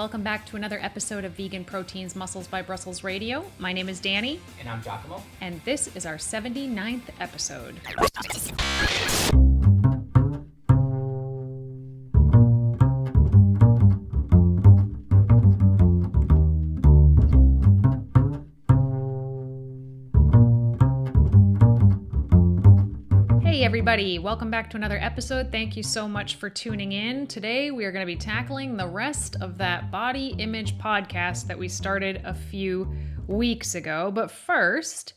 welcome back to another episode of Vegan Proteins Muscles by Brussels Radio. My name is Danny. And I'm 𝐬𝐿𝐫𝐸. And this is our 79th episode. Hey everybody, welcome back to another episode. Thank you so much for tuning in. Today we are going to be tackling the rest of that body image podcast that we started a few weeks ago. But first,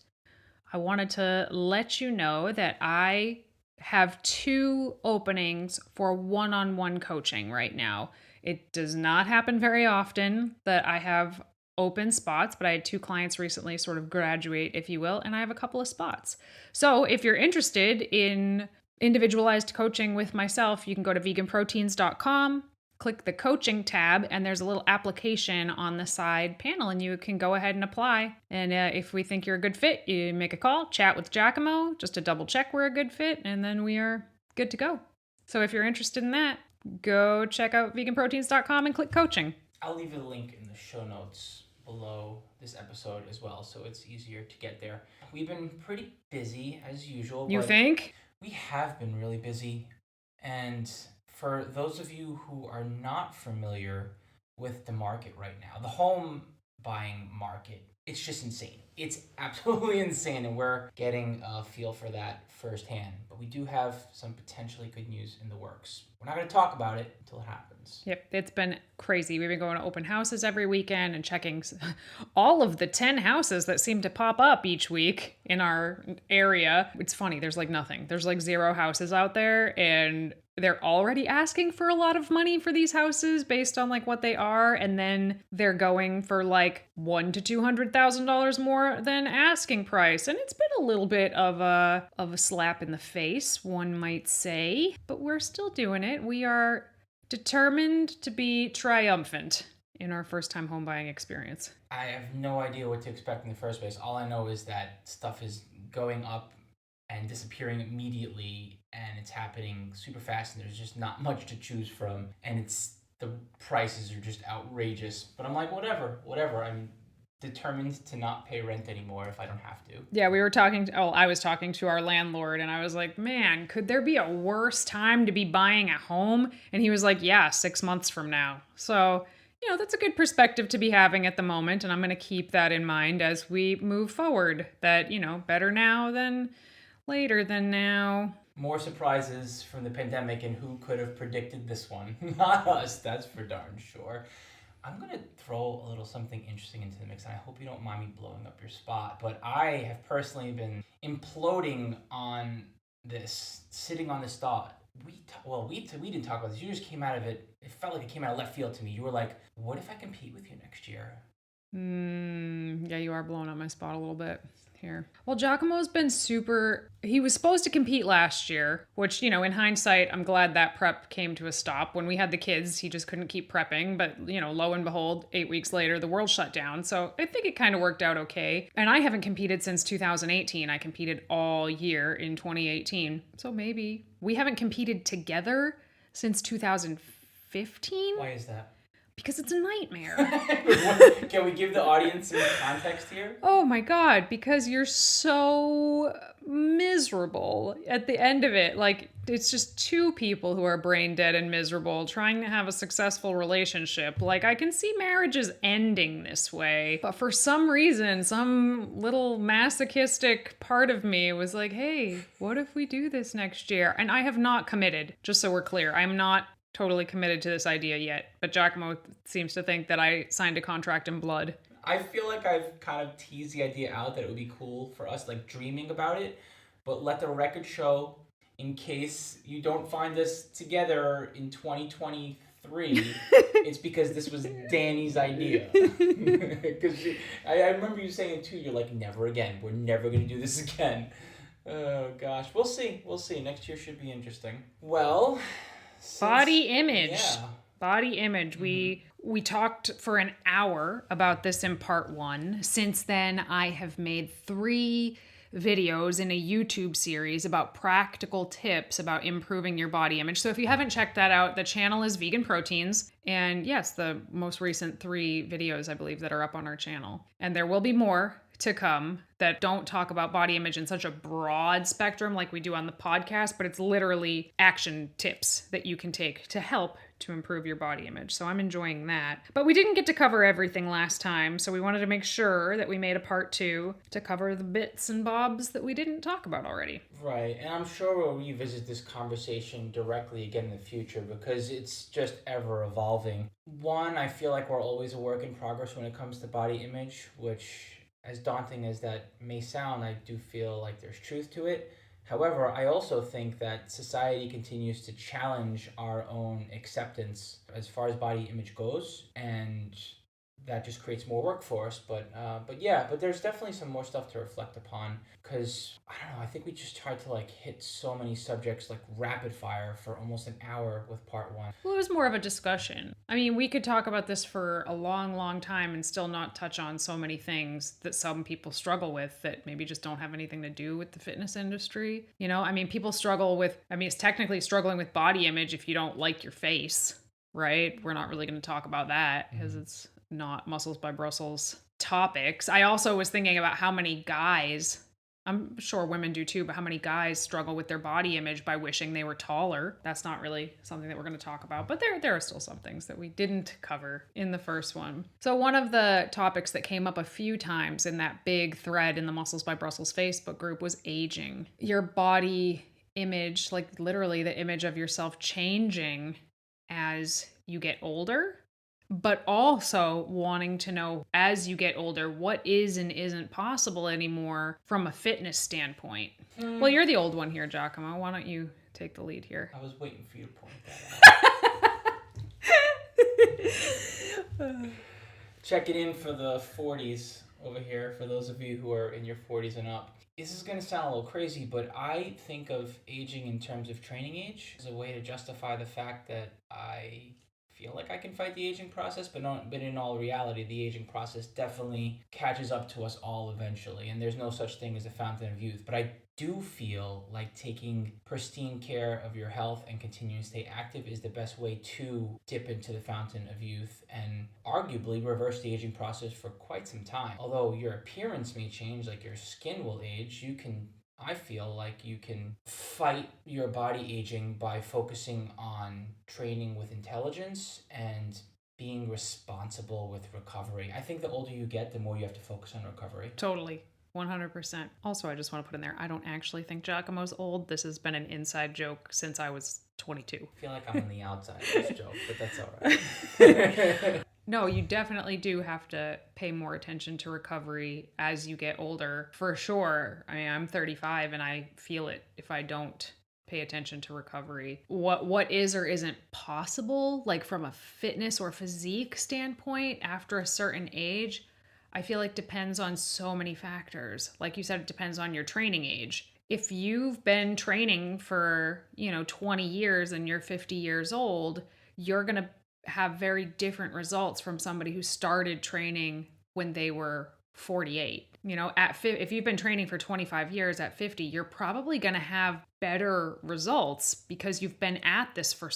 I wanted to let you know that I have 2 openings for one-on-one coaching right now. It does not happen very often that I have open spots, but I had 2 clients recently sort of graduate, if you will, and I have a couple of spots. So if you're interested in individualized coaching with myself, you can go to VeganProteins.com, click the coaching tab, and there's a little application on the side panel, and you can go ahead and apply. And if we think you're a good fit, you make a call, chat with 𝐬𝐿𝐫 just to double check we're a good fit, and then we are good to go. So if you're interested in that, go check out VeganProteins.com and click coaching. I'll leave a link in the show notes below this episode as well, so it's easier to get there. We've been pretty busy as usual. You think? We have been really busy. And for those of you who are not familiar with the market right now, the home buying market, it's just insane. It's absolutely insane, and we're getting a feel for that firsthand. But we do have some potentially good news in the works. We're not going to talk about it until it happens. Yep, it's been crazy. We've been going to open houses every weekend and checking all of the 10 houses that seem to pop up each week in our area. It's funny, there's like nothing. There's like 0 houses out there, and they're already asking for a lot of money for these houses based on like what they are, and then they're going for like $100,000 to $200,000 more than asking price. And it's been a little bit of a slap in the face, one might say, but we're still doing it. We are determined to be triumphant in our first time home buying experience. I have no idea what to expect in the first place. All I know is that stuff is going up and disappearing immediately, and it's happening super fast, and there's just not much to choose from, and the prices are just outrageous. But I'm like, whatever. I'm determined to not pay rent anymore if I don't have to. Yeah, I was talking to our landlord, and I was like, man, could there be a worse time to be buying a home? And he was like, yeah, 6 months from now. So, that's a good perspective to be having at the moment, and I'm going to keep that in mind as we move forward, that, better now than later than now. More surprises from the pandemic, and who could have predicted this one? Not us, that's for darn sure. I'm going to throw a little something interesting into the mix, and I hope you don't mind me blowing up your spot, but I have personally been imploding on this, sitting on this thought. We didn't talk about this. You just came out of it. It felt like it came out of left field to me. You were like, what if I compete with you next year? Yeah, you are blowing up my spot a little bit here. Well, 𝐬𝐿𝐫's been he was supposed to compete last year, which, in hindsight, I'm glad that prep came to a stop. When we had the kids, he just couldn't keep prepping, but, lo and behold, 8 weeks later, the world shut down. So I think it kind of worked out okay. And I haven't competed since 2018. I competed all year in 2018. So maybe we haven't competed together since 2015. Why is that? Because it's a nightmare. Can we give the audience some context here? Oh my God, because you're so miserable at the end of it. Like, it's just 2 people who are brain dead and miserable trying to have a successful relationship. Like, I can see marriages ending this way, but for some reason, some little masochistic part of me was like, hey, what if we do this next year? And I have not committed, just so we're clear. I'm not totally committed to this idea yet, but 𝐬𝐿𝐫 seems to think that I signed a contract in blood. I feel like I've kind of teased the idea out that it would be cool for us, like dreaming about it, but let the record show, in case you don't find us together in 2023, it's because this was Danny's idea. Because I remember you saying too, you're like, never again. We're never going to do this again. Oh gosh, we'll see. Next year should be interesting. Well, body image. Yeah. Body image. Mm-hmm. We talked for an hour about this in part 1. Since then, I have made 3 videos in a YouTube series about practical tips about improving your body image. So if you haven't checked that out, the channel is VeganProteins. And yes, the most recent 3 videos, I believe, that are up on our channel. And there will be more to come that don't talk about body image in such a broad spectrum like we do on the podcast, but it's literally action tips that you can take to help to improve your body image. So I'm enjoying that. But we didn't get to cover everything last time, so we wanted to make sure that we made a part 2 to cover the bits and bobs that we didn't talk about already. Right, and I'm sure we'll revisit this conversation directly again in the future because it's just ever evolving. One, I feel like we're always a work in progress when it comes to body image, which, as daunting as that may sound, I do feel like there's truth to it. However, I also think that society continues to challenge our own acceptance as far as body image goes, and that just creates more work for us. But there's definitely some more stuff to reflect upon because, I don't know, I think we just tried to hit so many subjects rapid fire for almost an hour with part 1. Well, it was more of a discussion. I mean, we could talk about this for a long, long time and still not touch on so many things that some people struggle with that maybe just don't have anything to do with the fitness industry. You know, I mean, people struggle with, it's technically struggling with body image if you don't like your face, right? We're not really going to talk about that because it's not Muscles by Brussels topics. I also was thinking about how many guys, I'm sure women do too, but how many guys struggle with their body image by wishing they were taller. That's not really something that we're going to talk about, but there are still some things that we didn't cover in the first one. So one of the topics that came up a few times in that big thread in the Muscles by Brussels Facebook group was aging. Your body image, literally the image of yourself changing as you get older, but also wanting to know as you get older what is and isn't possible anymore from a fitness standpoint. Well, you're the old one here, Giacomo. Why don't you take the lead here? I was waiting for you to point that out. Checking in for the 40s over here, for those of you who are in your 40s and up. This is going to sound a little crazy, but I think of aging in terms of training age as a way to justify the fact that I feel like I can fight the aging process, but in all reality, the aging process definitely catches up to us all eventually, and there's no such thing as a fountain of youth. But I do feel like taking pristine care of your health and continuing to stay active is the best way to dip into the fountain of youth and arguably reverse the aging process for quite some time. Although your appearance may change, like your skin will age, I feel like you can fight your body aging by focusing on training with intelligence and being responsible with recovery. I think the older you get, the more you have to focus on recovery. Totally. 100%. Also, I just want to put in there, I don't actually think Giacomo's old. This has been an inside joke since I was 22. I feel like I'm on the outside of this joke, but that's all right. No, you definitely do have to pay more attention to recovery as you get older, for sure. I mean, I'm 35 and I feel it if I don't pay attention to recovery. What is or isn't possible, from a fitness or physique standpoint after a certain age, I feel like depends on so many factors. Like you said, it depends on your training age. If you've been training for, 20 years and you're 50 years old, you're going to have very different results from somebody who started training when they were 48. If you've been training for 25 years at 50, you're probably going to have better results because you've been at this for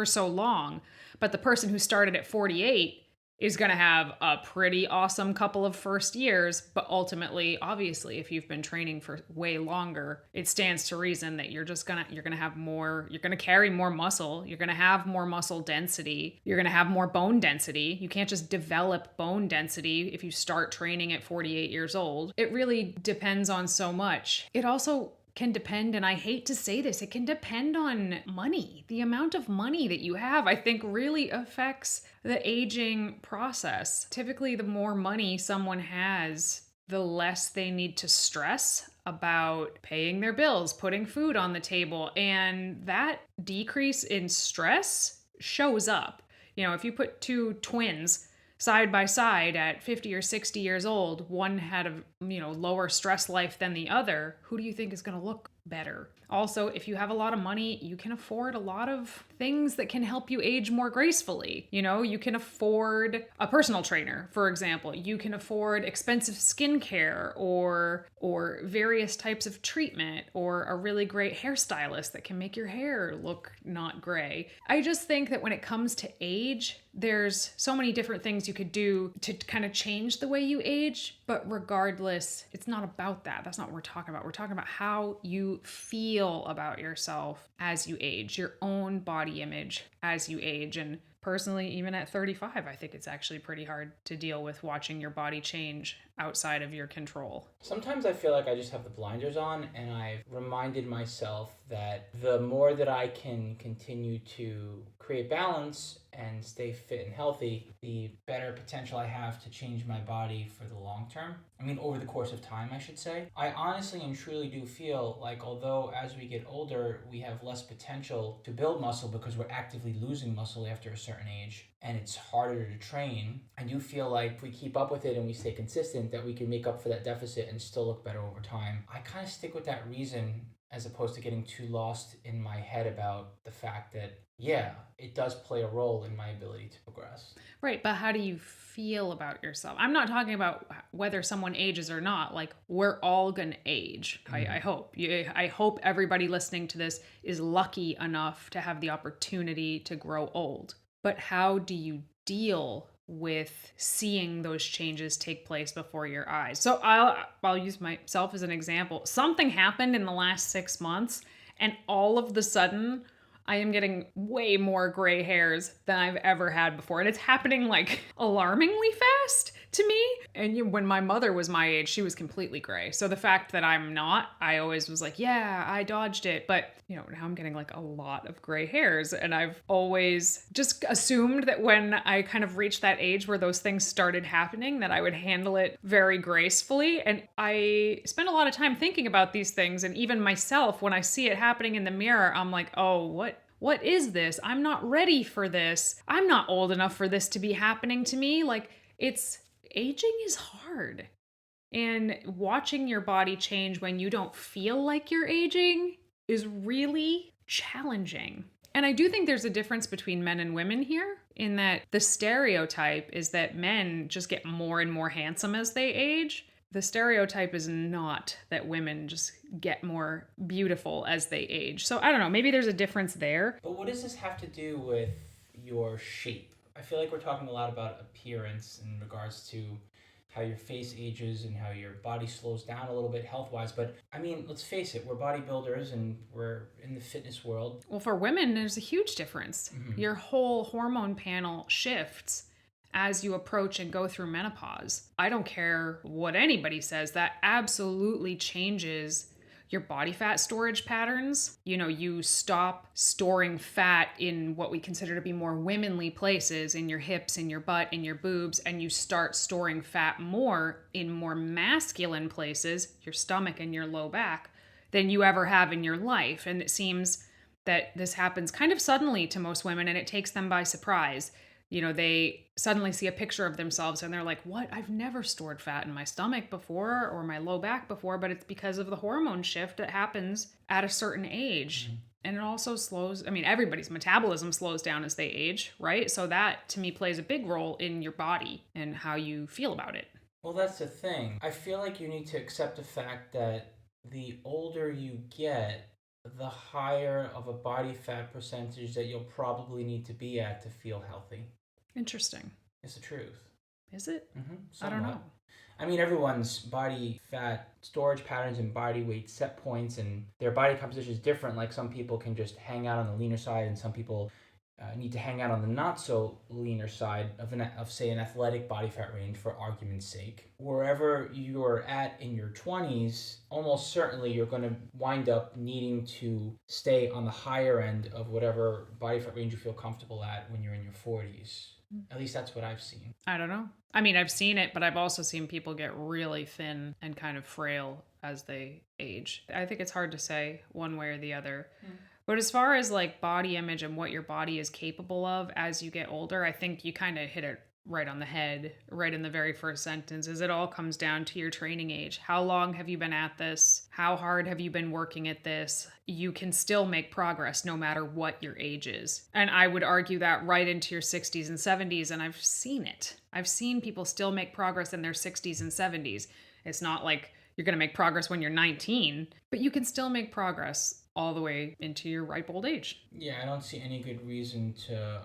so long. But the person who started at 48 is going to have a pretty awesome couple of first years, but ultimately, obviously, if you've been training for way longer, it stands to reason that you're going to have more, you're going to carry more muscle, you're going to have more muscle density, you're going to have more bone density. You can't just develop bone density if you start training at 48 years old. It really depends on so much. It also can depend, and I hate to say this, it can depend on money. The amount of money that you have, I think, really affects the aging process. Typically, the more money someone has, the less they need to stress about paying their bills, putting food on the table, and that decrease in stress shows up. If you put two twins side by side at 50 or 60 years old, one had a lower stress life than the other, who do you think is going to look better. Also, if you have a lot of money, you can afford a lot of things that can help you age more gracefully. You know, you can afford a personal trainer, for example. You can afford expensive skincare or various types of treatment, or a really great hairstylist that can make your hair look not gray. I just think that when it comes to age, there's so many different things you could do to kind of change the way you age, but regardless, it's not about that. That's not what we're talking about. We're talking about how you feel about yourself as you age, your own body image as you age. And personally, even at 35, I think it's actually pretty hard to deal with watching your body change outside of your control. Sometimes I feel like I just have the blinders on, and I've reminded myself that the more that I can continue to create balance and stay fit and healthy, the better potential I have to change my body for the long term. I mean, over the course of time, I should say. I honestly and truly do feel like although as we get older, we have less potential to build muscle because we're actively losing muscle after a certain age, and it's harder to train, I do feel like if we keep up with it and we stay consistent, that we can make up for that deficit and still look better over time. I kind of stick with that reason as opposed to getting too lost in my head about the fact that, yeah, it does play a role in my ability to progress. Right, but how do you feel about yourself? I'm not talking about whether someone ages or not. Like, we're all gonna age. I hope. I hope everybody listening to this is lucky enough to have the opportunity to grow old. But how do you deal with seeing those changes take place before your eyes? So I'll use myself as an example. Something happened in the last 6 months, and all of the sudden I am getting way more gray hairs than I've ever had before. And it's happening like alarmingly fast to me. And when my mother was my age, she was completely gray. So the fact that I'm not, I always was like, yeah, I dodged it. But, you know, now I'm getting like a lot of gray hairs. And I've always just assumed that when I kind of reached that age where those things started happening, that I would handle it very gracefully. And I spend a lot of time thinking about these things. And even myself, when I see it happening in the mirror, I'm like, oh, what is this? I'm not ready for this. I'm not old enough for this to be happening to me. Like, aging is hard. And watching your body change when you don't feel like you're aging is really challenging. And I do think there's a difference between men and women here, in that the stereotype is that men just get more and more handsome as they age. The stereotype is not that women just get more beautiful as they age. So I don't know, maybe there's a difference there. But what does this have to do with your shape? I feel like we're talking a lot about appearance in regards to how your face ages and how your body slows down a little bit health-wise. But I mean, let's face it, we're bodybuilders and we're in the fitness world. Well, for women, there's a huge difference. Mm-hmm. Your whole hormone panel shifts as you approach and go through menopause. I don't care what anybody says, that absolutely changes your body fat storage patterns. You know, you stop storing fat in what we consider to be more womanly places, in your hips, in your butt, in your boobs, and you start storing fat more in more masculine places, your stomach and your low back, than you ever have in your life. And it seems that this happens kind of suddenly to most women, and it takes them by surprise. You know, they suddenly see a picture of themselves and they're like, what? I've never stored fat in my stomach before or my low back before, but it's because of the hormone shift that happens at a certain age. Mm-hmm. And it also slows, I mean, everybody's metabolism slows down as they age, right? So that, to me, plays a big role in your body and how you feel about it. Well, that's the thing. I feel like you need to accept the fact that the older you get, the higher of a body fat percentage that you'll probably need to be at to feel healthy. Interesting. It's the truth. Is it? Mm-hmm. I don't know. I mean, everyone's body fat storage patterns and body weight set points and their body composition is different. Like, some people can just hang out on the leaner side, and some people need to hang out on the not so leaner side of say an athletic body fat range, for argument's sake. Wherever you're at in your 20s, almost certainly you're going to wind up needing to stay on the higher end of whatever body fat range you feel comfortable at when you're in your 40s. At least that's what I've seen. I don't know. I mean, I've seen it, but I've also seen people get really thin and kind of frail as they age. I think it's hard to say one way or the other. But as far as like body image and what your body is capable of as you get older, I think you kind of hit it right on the head, right in the very first sentence, is it all comes down to your training age. How long have you been at this? How hard have you been working at this? You can still make progress no matter what your age is. And I would argue that right into your 60s and 70s, and I've seen it. I've seen people still make progress in their 60s and 70s. It's not like you're going to make progress when you're 19, but you can still make progress all the way into your ripe old age. Yeah, I don't see any good reason to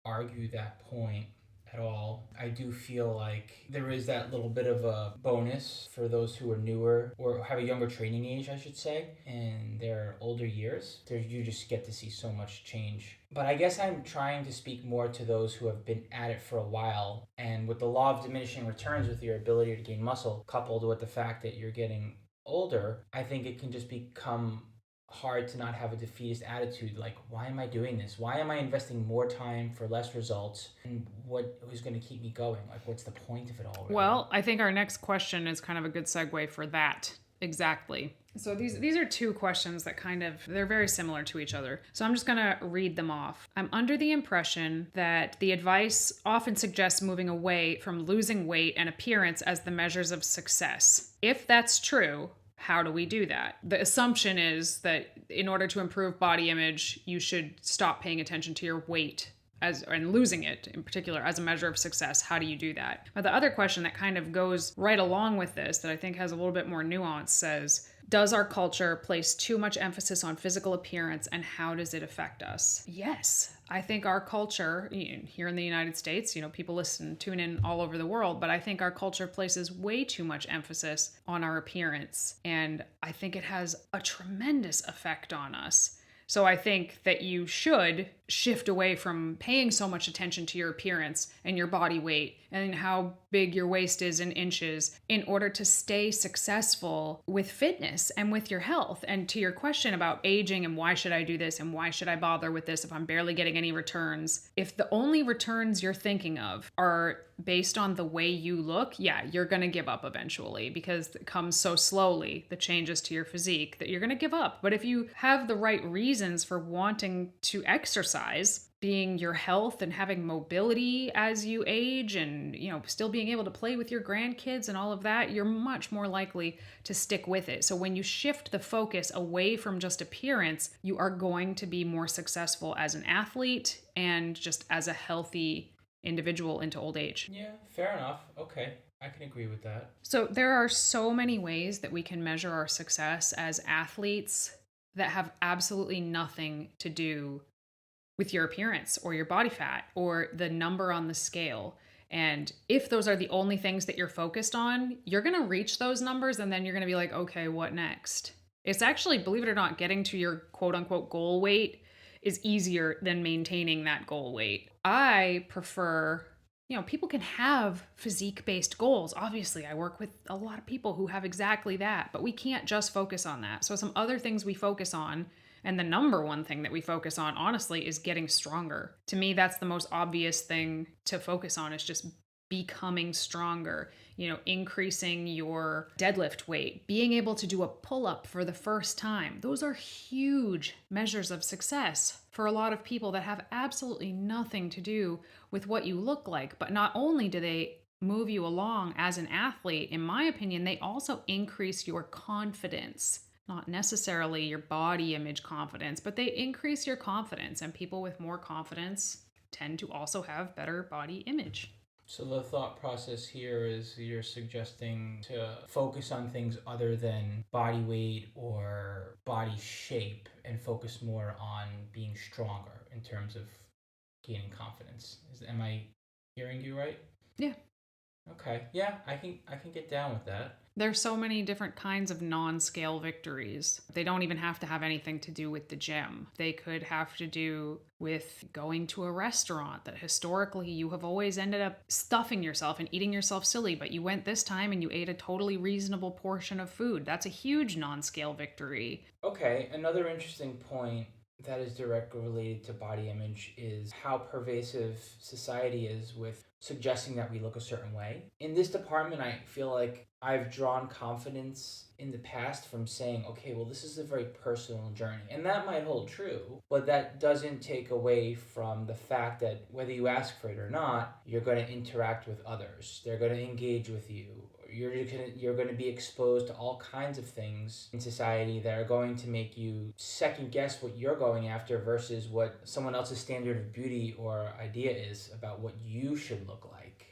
argue that point at all. I do feel like there is that little bit of a bonus for those who are newer or have a younger training age, I should say, in their older years. You just get to see so much change. But I guess I'm trying to speak more to those who have been at it for a while. And with the law of diminishing returns, with your ability to gain muscle, coupled with the fact that you're getting older, I think it can just become hard to not have a defeatist attitude. Like, why am I doing this? Why am I investing more time for less results? And what is going to keep me going? Like, what's the point of it all? Really? Well, I think our next question is kind of a good segue for that. Exactly. So these are two questions that they're very similar to each other. So I'm just going to read them off. I'm under the impression that the advice often suggests moving away from losing weight and appearance as the measures of success. If that's true, how do we do that? The assumption is that in order to improve body image, you should stop paying attention to your weight and losing it in particular as a measure of success. How do you do that? But the other question that kind of goes right along with this that I think has a little bit more nuance says, does our culture place too much emphasis on physical appearance and how does it affect us? Yes, I think our culture here in the United States, people tune in all over the world, but I think our culture places way too much emphasis on our appearance. And I think it has a tremendous effect on us. So I think that you should shift away from paying so much attention to your appearance and your body weight and how big your waist is in inches in order to stay successful with fitness and with your health. And to your question about aging and why should I do this and why should I bother with this if I'm barely getting any returns, if the only returns you're thinking of are based on the way you look, yeah, you're going to give up eventually because it comes so slowly, the changes to your physique, that you're going to give up. But if you have the right reasons for wanting to exercise, being your health and having mobility as you age and, still being able to play with your grandkids and all of that, you're much more likely to stick with it. So when you shift the focus away from just appearance, you are going to be more successful as an athlete and just as a healthy individual into old age. Yeah, fair enough. Okay. I can agree with that. So there are so many ways that we can measure our success as athletes that have absolutely nothing to do with your appearance or your body fat or the number on the scale. And if those are the only things that you're focused on, you're going to reach those numbers and then you're going to be like, okay, what next? It's actually, believe it or not, getting to your quote unquote goal weight is easier than maintaining that goal weight. I prefer, people can have physique-based goals. Obviously, I work with a lot of people who have exactly that, but we can't just focus on that. So some other things we focus on, and the number one thing that we focus on, honestly, is getting stronger. To me, that's the most obvious thing to focus on, is just becoming stronger, increasing your deadlift weight, being able to do a pull-up for the first time. Those are huge measures of success for a lot of people that have absolutely nothing to do with what you look like. But not only do they move you along as an athlete, in my opinion, they also increase your confidence. Not necessarily your body image confidence, but they increase your confidence. And people with more confidence tend to also have better body image. So the thought process here is you're suggesting to focus on things other than body weight or body shape and focus more on being stronger in terms of gaining confidence. Am I hearing you right? Yeah. Okay. Yeah, I can get down with that. There's so many different kinds of non-scale victories. They don't even have to have anything to do with the gym. They could have to do with going to a restaurant that historically you have always ended up stuffing yourself and eating yourself silly, but you went this time and you ate a totally reasonable portion of food. That's a huge non-scale victory. Okay, another interesting point that is directly related to body image is how pervasive society is with suggesting that we look a certain way. In this department, I feel like I've drawn confidence in the past from saying, okay, well, this is a very personal journey. And that might hold true, but that doesn't take away from the fact that whether you ask for it or not, you're going to interact with others. They're going to engage with you. You're going to be exposed to all kinds of things in society that are going to make you second guess what you're going after versus what someone else's standard of beauty or idea is about what you should look like.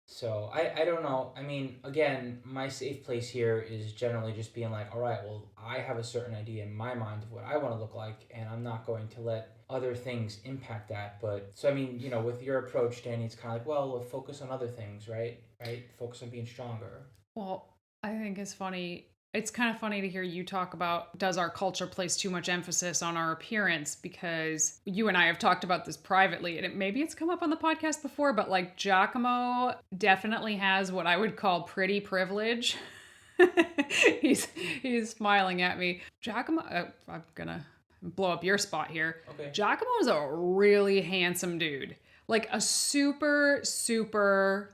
So I don't know. I mean, again, my safe place here is generally just being like, all right, well, I have a certain idea in my mind of what I want to look like, and I'm not going to let other things impact that. But so I mean, with your approach, Danny, it's kind of like, well, we'll focus on other things, right? Right? Focus on being stronger. Well, I think it's funny. It's kind of funny to hear you talk about, does our culture place too much emphasis on our appearance? Because you and I have talked about this privately, and maybe it's come up on the podcast before, but like 𝐬𝐿𝐫𝐞 definitely has what I would call pretty privilege. he's smiling at me. 𝐬𝐿𝐫𝐞, I'm gonna blow up your spot here. Okay. 𝐬𝐿𝐫𝐞 is a really handsome dude. Like a super,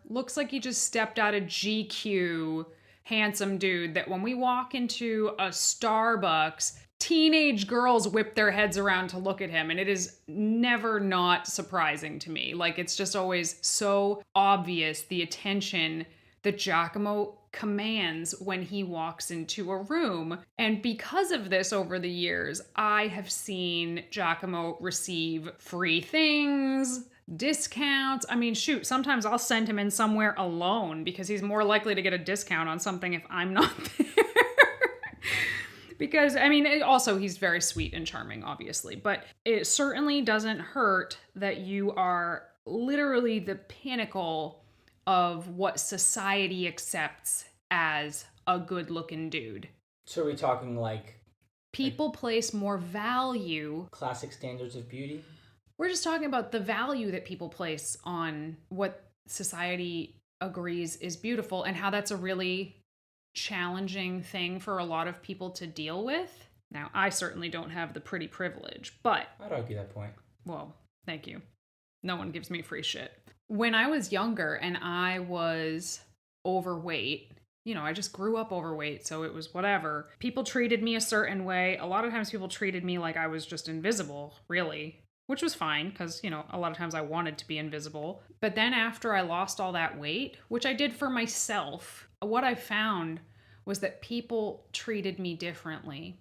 looks like he just stepped out of GQ handsome dude that when we walk into a Starbucks, teenage girls whip their heads around to look at him, and it is never not surprising to me. Like, it's just always so obvious the attention that 𝐬𝐿𝐫𝐞 commands when he walks into a room. And because of this, over the years, I have seen 𝐬𝐿𝐫𝐞 receive free things, discounts. I mean, shoot, sometimes I'll send him in somewhere alone because he's more likely to get a discount on something if I'm not there. Because, I mean, also he's very sweet and charming, obviously, but it certainly doesn't hurt that you are literally the pinnacle of what society accepts as a good-looking dude. So are we talking like people place more value, classic standards of beauty? We're just talking about the value that people place on what society agrees is beautiful and how that's a really challenging thing for a lot of people to deal with. Now, I certainly don't have the pretty privilege, but I'd argue that point. Well, thank you. No one gives me free shit. When I was younger and I was overweight, I just grew up overweight, so it was whatever. People treated me a certain way. A lot of times people treated me like I was just invisible, really. Which was fine because, a lot of times I wanted to be invisible. But then after I lost all that weight, which I did for myself, what I found was that people treated me differently.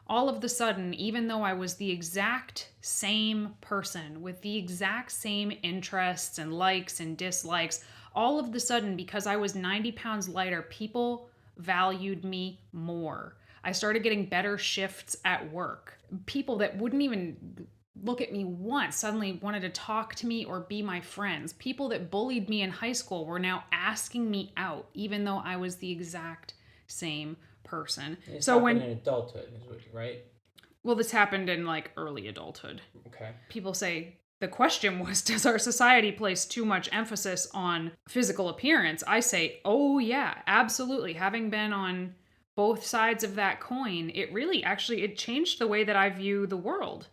All of the sudden, even though I was the exact same person with the exact same interests and likes and dislikes, all of the sudden, because I was 90 pounds lighter, people valued me more. I started getting better shifts at work. People that wouldn't even look at me once suddenly wanted to talk to me or be my friends. People that bullied me in high school were now asking me out, even though I was the exact same person. It's so when in adulthood, right? Well, this happened in like early adulthood. Okay. People say the question was, does our society place too much emphasis on physical appearance? I say, oh yeah, absolutely. Having been on both sides of that coin, it changed the way that I view the world.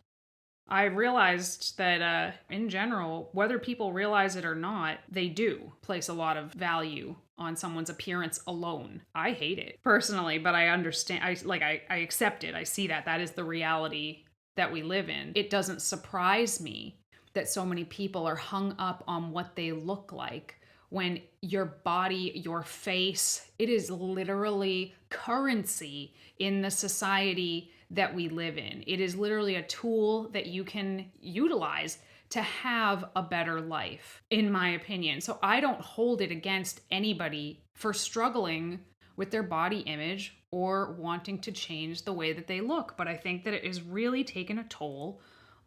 I realized that in general, whether people realize it or not, they do place a lot of value on someone's appearance alone. I hate it personally, but I understand. I accept it. I see that. That is the reality that we live in. It doesn't surprise me that so many people are hung up on what they look like when your body, your face, it is literally currency in the society that we live in. It is literally a tool that you can utilize to have a better life, in my opinion. So I don't hold it against anybody for struggling with their body image or wanting to change the way that they look. But I think that it is really taken a toll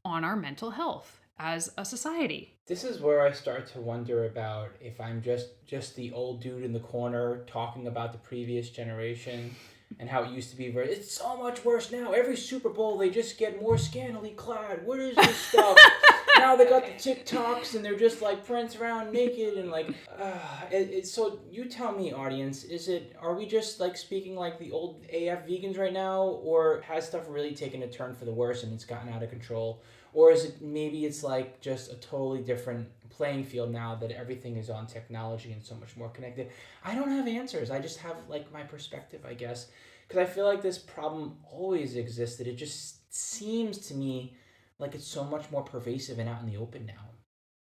on our mental health as a society. This is where I start to wonder about if I'm just the old dude in the corner talking about the previous generation and how it used to be. It's so much worse now. Every Super Bowl, they just get more scantily clad. What is this stuff? now they got the TikToks and they're just like prancing around naked and like, so you tell me, audience, are we just like speaking like the old AF vegans right now, or has stuff really taken a turn for the worse and it's gotten out of control? Or is it maybe it's like just a totally different playing field now that everything is on technology and so much more connected? I don't have answers. I just have like my perspective, I guess. Because I feel like this problem always existed. It just seems to me like it's so much more pervasive and out in the open now.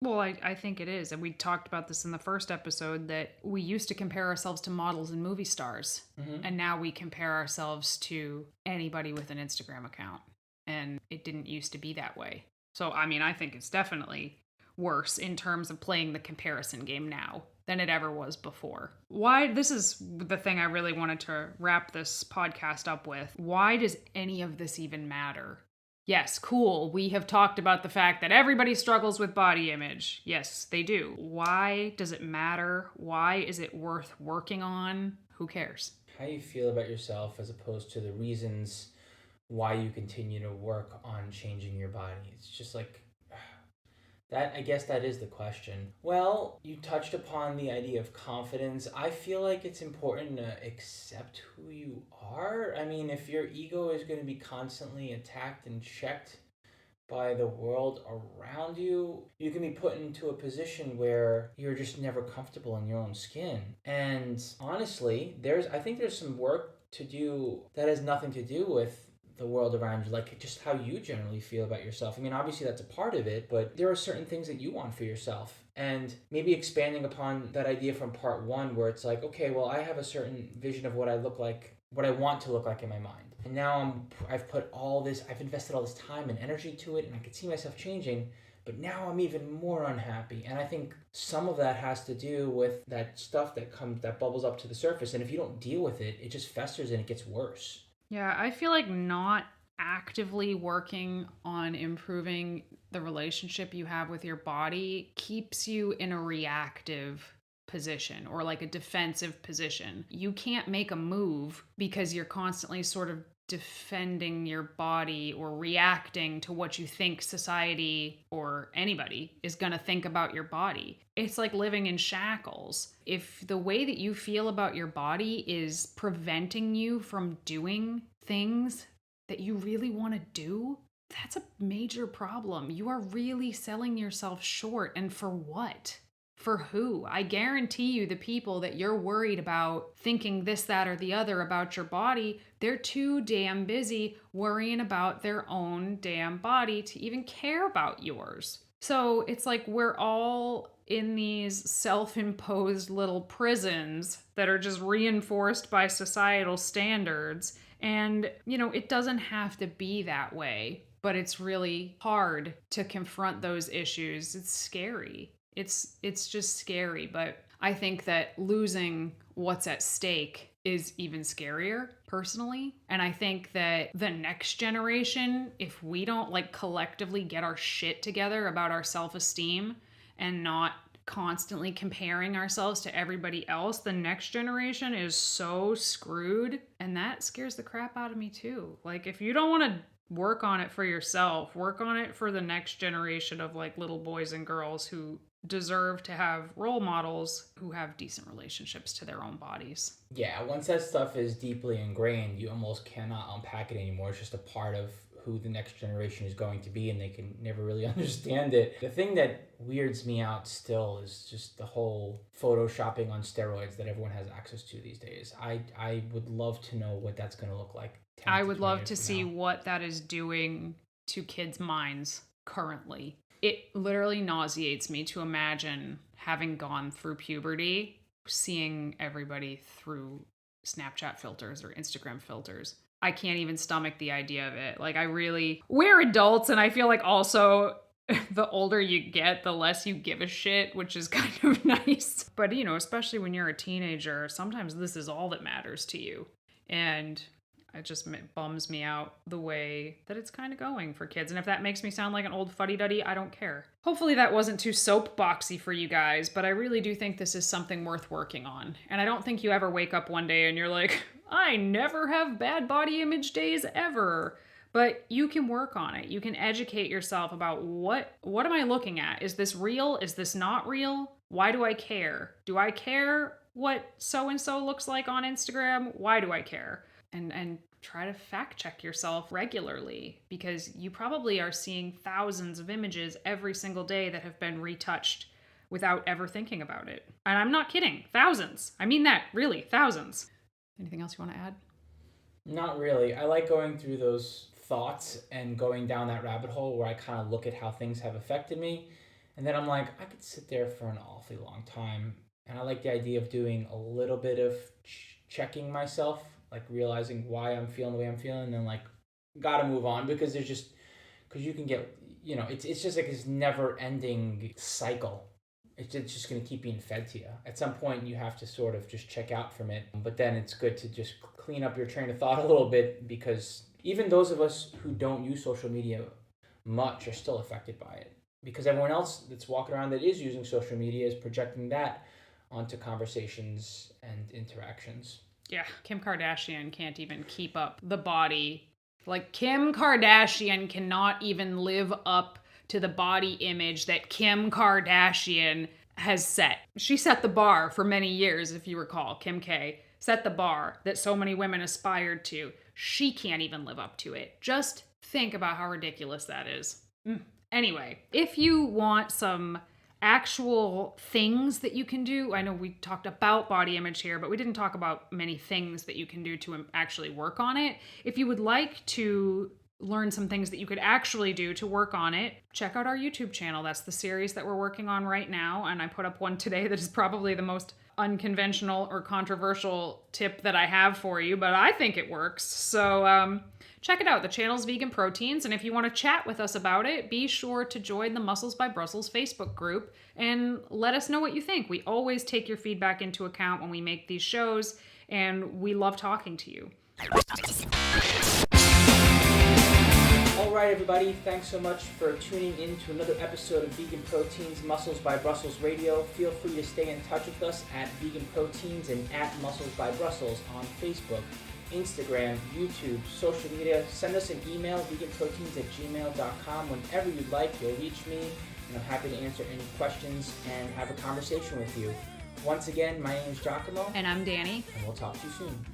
Well, I think it is. And we talked about this in the first episode that we used to compare ourselves to models and movie stars. Mm-hmm. And now we compare ourselves to anybody with an Instagram account. And it didn't used to be that way. So, I mean, I think it's definitely worse in terms of playing the comparison game now than it ever was before. Why? This is the thing I really wanted to wrap this podcast up with. Why does any of this even matter? Yes, cool. We have talked about the fact that everybody struggles with body image. Yes, they do. Why does it matter? Why is it worth working on? Who cares? How you feel about yourself as opposed to the reasons why you continue to work on changing your body. It's just like that. I guess that is the question. Well, you touched upon the idea of confidence. I feel like it's important to accept who you are. I mean, if your ego is going to be constantly attacked and checked by the world around you, you can be put into a position where you're just never comfortable in your own skin. And honestly, I think there's some work to do that has nothing to do with the world around you, like just how you generally feel about yourself. I mean, obviously that's a part of it, but there are certain things that you want for yourself. And maybe expanding upon that idea from part one, where it's like, okay, well, I have a certain vision of what I look like, what I want to look like in my mind. And now I've invested all this time and energy to it, and I could see myself changing, but now I'm even more unhappy. And I think some of that has to do with that stuff that bubbles up to the surface. And if you don't deal with it, it just festers and it gets worse. Yeah, I feel like not actively working on improving the relationship you have with your body keeps you in a reactive position or like a defensive position. You can't make a move because you're constantly sort of defending your body or reacting to what you think society or anybody is going to think about your body. It's like living in shackles. If the way that you feel about your body is preventing you from doing things that you really want to do, that's a major problem. You are really selling yourself short. And for what? For who? I guarantee you the people that you're worried about thinking this, that, or the other about your body, they're too damn busy worrying about their own damn body to even care about yours. So it's like we're all in these self-imposed little prisons that are just reinforced by societal standards. And, it doesn't have to be that way, but it's really hard to confront those issues. It's scary. It's just scary, but I think that losing what's at stake is even scarier personally. And I think that the next generation, if we don't like collectively get our shit together about our self-esteem and not constantly comparing ourselves to everybody else, the next generation is so screwed. And that scares the crap out of me too. Like if you don't want to work on it for yourself, work on it for the next generation of like little boys and girls who deserve to have role models who have decent relationships to their own bodies. Yeah, once that stuff is deeply ingrained, you almost cannot unpack it anymore. It's just a part of who the next generation is going to be, and they can never really understand it. The thing that weirds me out still is just the whole photoshopping on steroids that everyone has access to these days. I would love to know what that's going to look like. I would love to see what that is doing to kids' minds currently. It literally nauseates me to imagine having gone through puberty, seeing everybody through Snapchat filters or Instagram filters. I can't even stomach the idea of it. Like we're adults, and I feel like also the older you get, the less you give a shit, which is kind of nice. But, especially when you're a teenager, sometimes this is all that matters to you. And it just bums me out the way that it's kind of going for kids. And if that makes me sound like an old fuddy-duddy, I don't care. Hopefully that wasn't too soapboxy for you guys, but I really do think this is something worth working on. And I don't think you ever wake up one day and you're like, I never have bad body image days ever. But you can work on it. You can educate yourself about what am I looking at? Is this real? Is this not real? Why do I care? Do I care what so-and-so looks like on Instagram? Why do I care? And try to fact check yourself regularly, because you probably are seeing thousands of images every single day that have been retouched without ever thinking about it. And I'm not kidding. Thousands. I mean that, really, thousands. Anything else you want to add? Not really. I like going through those thoughts and going down that rabbit hole where I kind of look at how things have affected me. And then I'm like, I could sit there for an awfully long time. And I like the idea of doing a little bit of checking myself, like realizing why I'm feeling the way I'm feeling, and then like, gotta move on, because you can get, it's just like this never ending cycle. It's just going to keep being fed to you. At some point, you have to sort of just check out from it. But then it's good to just clean up your train of thought a little bit, because even those of us who don't use social media much are still affected by it. Because everyone else that's walking around that is using social media is projecting that onto conversations and interactions. Yeah, Kim Kardashian can't even keep up the body. Like, Kim Kardashian cannot even live up to the body image that Kim Kardashian has set. She set the bar for many years, if you recall. Kim K set the bar that so many women aspired to. She can't even live up to it. Just think about how ridiculous that is. Anyway, if you want some actual things that you can do, I know we talked about body image here, but we didn't talk about many things that you can do to actually work on it. If you would like to learn some things that you could actually do to work on it, check out our YouTube channel. That's the series that we're working on right now. And I put up one today that is probably the most unconventional or controversial tip that I have for you, but I think it works. So check it out. The channel's Vegan Proteins. And if you want to chat with us about it, be sure to join the Muscles by Brussels Facebook group and let us know what you think. We always take your feedback into account when we make these shows, and we love talking to you. All right, everybody, thanks so much for tuning in to another episode of Vegan Proteins, Muscles by Brussels Radio. Feel free to stay in touch with us at Vegan Proteins and at Muscles by Brussels on Facebook, Instagram, YouTube, social media. Send us an email, veganproteins@gmail.com. Whenever you'd like, you'll reach me, and I'm happy to answer any questions and have a conversation with you. Once again, my name is 𝐬𝐮𝐬𝐫𝐿. And I'm Danny. And we'll talk to you soon.